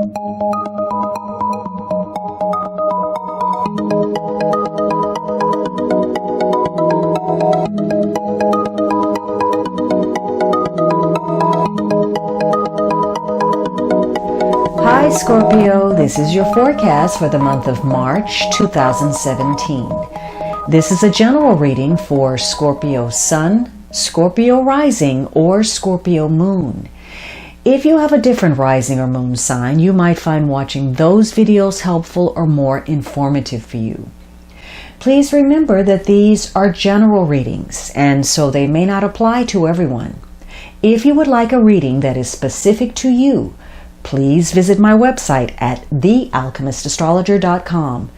Hi Scorpio, this is your forecast for the month of March 2017. This is a general reading for Scorpio Sun, Scorpio Rising, or Scorpio Moon. If you have a different rising or moon sign, you might find watching those videos helpful or more informative for you. Please remember that these are general readings, and so they may not apply to everyone. If you would like a reading that is specific to you, please visit my website at thealchemistastrologer.com.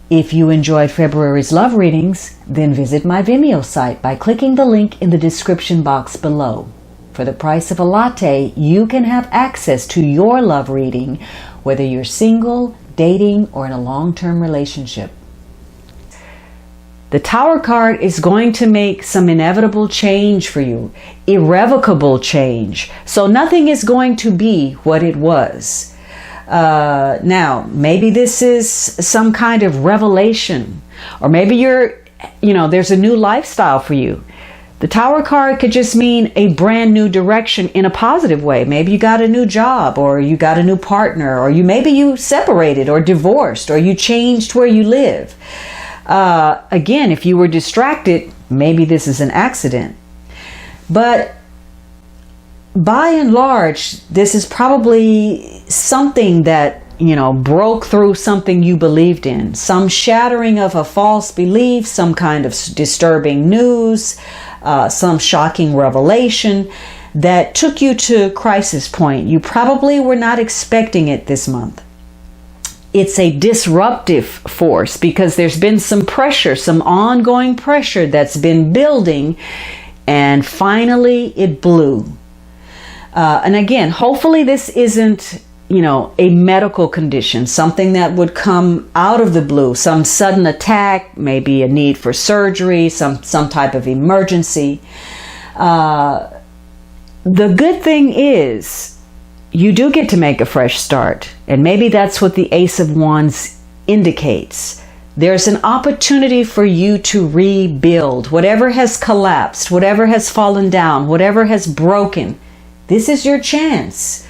If you enjoyed February's love readings, then visit my Vimeo site by clicking the link in the description box below. For the price of a latte, you can have access to your love reading, whether you're single, dating, or in a long-term relationship. The Tower card is going to make some inevitable change for you, irrevocable change. So nothing is going to be what it was. Now, maybe this is some kind of revelation, or maybe there's a new lifestyle for you. The Tower card could just mean a brand new direction in a positive way. Maybe you got a new job, or you got a new partner, or maybe you separated or divorced, or you changed where you live. Again, if you were distracted, maybe this is an accident. But by and large, this is probably something that, broke through something you believed in. Some shattering of a false belief, some kind of disturbing news, some shocking revelation that took you to crisis point. You probably were not expecting it this month. It's a disruptive force because there's been some pressure, some ongoing pressure that's been building, and finally it blew. And again, hopefully this isn't, a medical condition, something that would come out of the blue, some sudden attack, maybe a need for surgery, some type of emergency. The good thing is, you do get to make a fresh start, and maybe that's what the Ace of Wands indicates. There's an opportunity for you to rebuild whatever has collapsed, whatever has fallen down, whatever has broken. This is your chance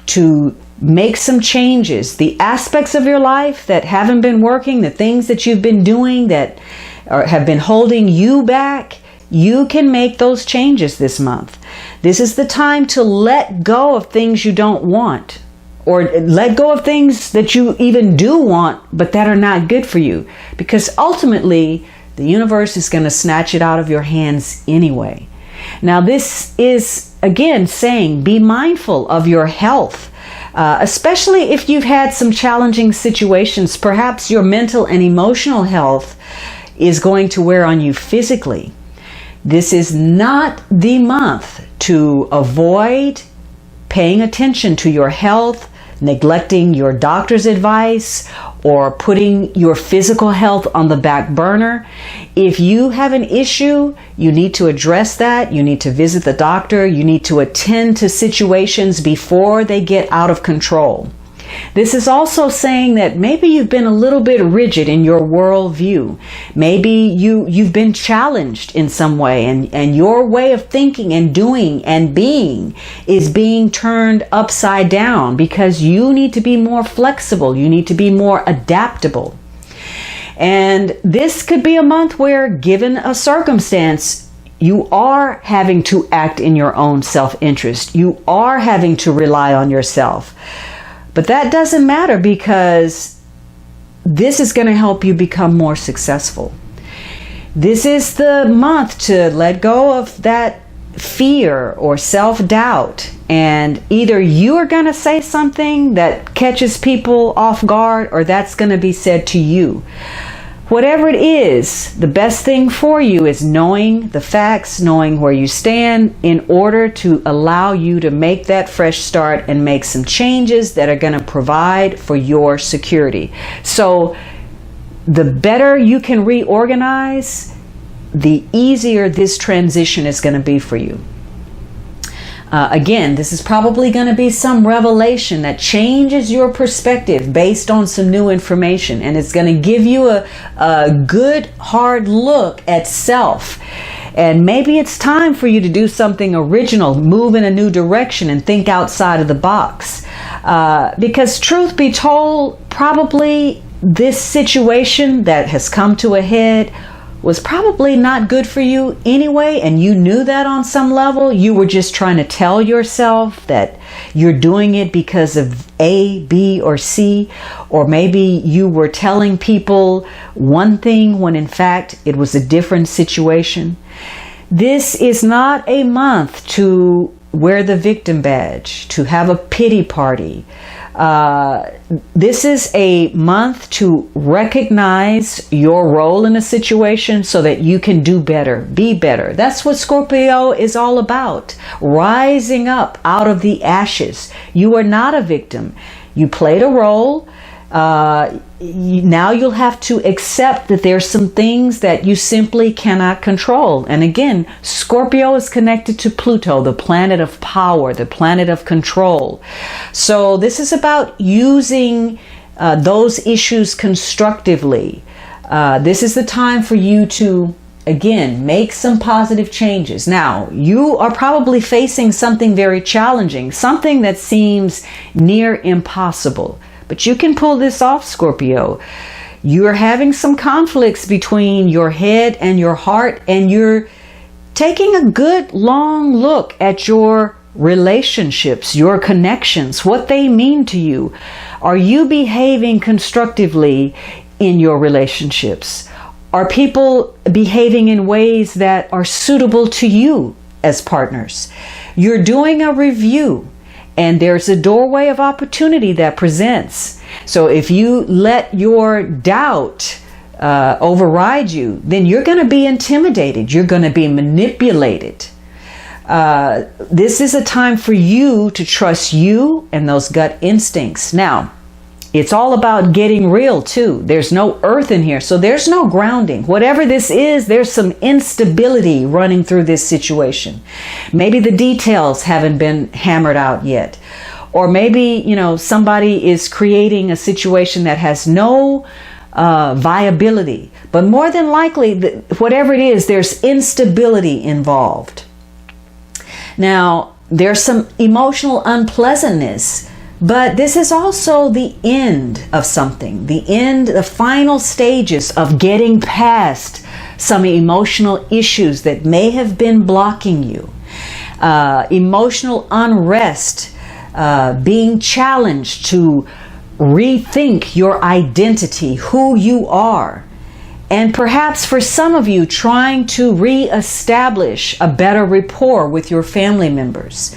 to make some changes. The aspects of your life that haven't been working, the things that you've been doing that have been holding you back, you can make those changes this month. This is the time to let go of things you don't want, or let go of things that you even do want, but that are not good for you. Because ultimately, the universe is going to snatch it out of your hands anyway. Now, this is, again, saying be mindful of your health, especially if you've had some challenging situations. Perhaps your mental and emotional health is going to wear on you physically. This is not the month to avoid paying attention to your health, neglecting your doctor's advice, or putting your physical health on the back burner. If you have an issue, you need to address that. You need to visit the doctor. You need to attend to situations before they get out of control. This is also saying that maybe you've been a little bit rigid in your worldview. Maybe you've been challenged in some way, and your way of thinking and doing and being is being turned upside down because you need to be more flexible. You need to be more adaptable. And this could be a month where, given a circumstance, you are having to act in your own self-interest. You are having to rely on yourself. But that doesn't matter because this is going to help you become more successful. This is the month to let go of that fear or self-doubt, and either you are going to say something that catches people off guard, or that's going to be said to you. Whatever it is, the best thing for you is knowing the facts, knowing where you stand, in order to allow you to make that fresh start and make some changes that are going to provide for your security. So the better you can reorganize, the easier this transition is going to be for you. Again, this is probably going to be some revelation that changes your perspective based on some new information, and it's going to give you a good hard look at self. And maybe it's time for you to do something original, move in a new direction, and think outside of the box. Because truth be told, probably this situation that has come to a head was probably not good for you anyway, and you knew that on some level. You were just trying to tell yourself that you're doing it because of A, B, or C, or maybe you were telling people one thing when in fact it was a different situation. This is not a month to wear the victim badge, to have a pity party. This is a month to recognize your role in a situation so that you can do better, be better. That's what Scorpio is all about. Rising up out of the ashes. You are not a victim. You played a role. Now you'll have to accept that there's some things that you simply cannot control. And again, Scorpio is connected to Pluto, the planet of power, the planet of control. So this is about using those issues constructively. This is the time for you to, again, make some positive changes. Now, you are probably facing something very challenging, something that seems near impossible. But you can pull this off, Scorpio. You're having some conflicts between your head and your heart, and you're taking a good long look at your relationships, your connections, what they mean to you. Are you behaving constructively in your relationships? Are people behaving in ways that are suitable to you as partners? You're doing a review. And there's a doorway of opportunity that presents. So if you let your doubt override you, then you're going to be intimidated. You're going to be manipulated. This is a time for you to trust you and those gut instincts. Now, it's all about getting real too. There's no earth in here, so there's no grounding. Whatever this is, there's some instability running through this situation. Maybe the details haven't been hammered out yet. Or maybe, somebody is creating a situation that has no viability. But more than likely, whatever it is, there's instability involved. Now, there's some emotional unpleasantness. But this is also the end of something, the final stages of getting past some emotional issues that may have been blocking you. Emotional unrest, being challenged to rethink your identity, who you are. And perhaps for some of you, trying to reestablish a better rapport with your family members.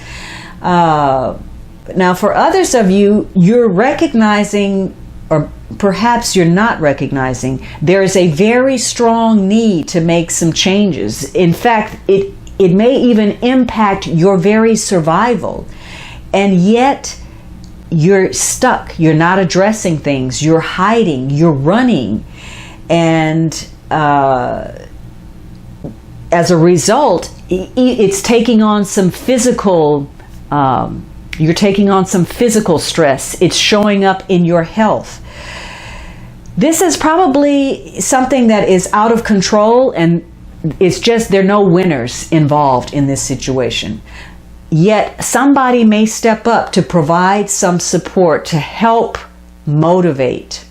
Now, for others of you, you're recognizing, or perhaps you're not recognizing, there is a very strong need to make some changes. In fact, it may even impact your very survival. And yet, you're stuck. You're not addressing things. You're hiding. You're running. And as a result, it's taking on some physical you're taking on some physical stress. It's showing up in your health. This is probably something that is out of control, and it's just there are no winners involved in this situation. Yet somebody may step up to provide some support to help motivate.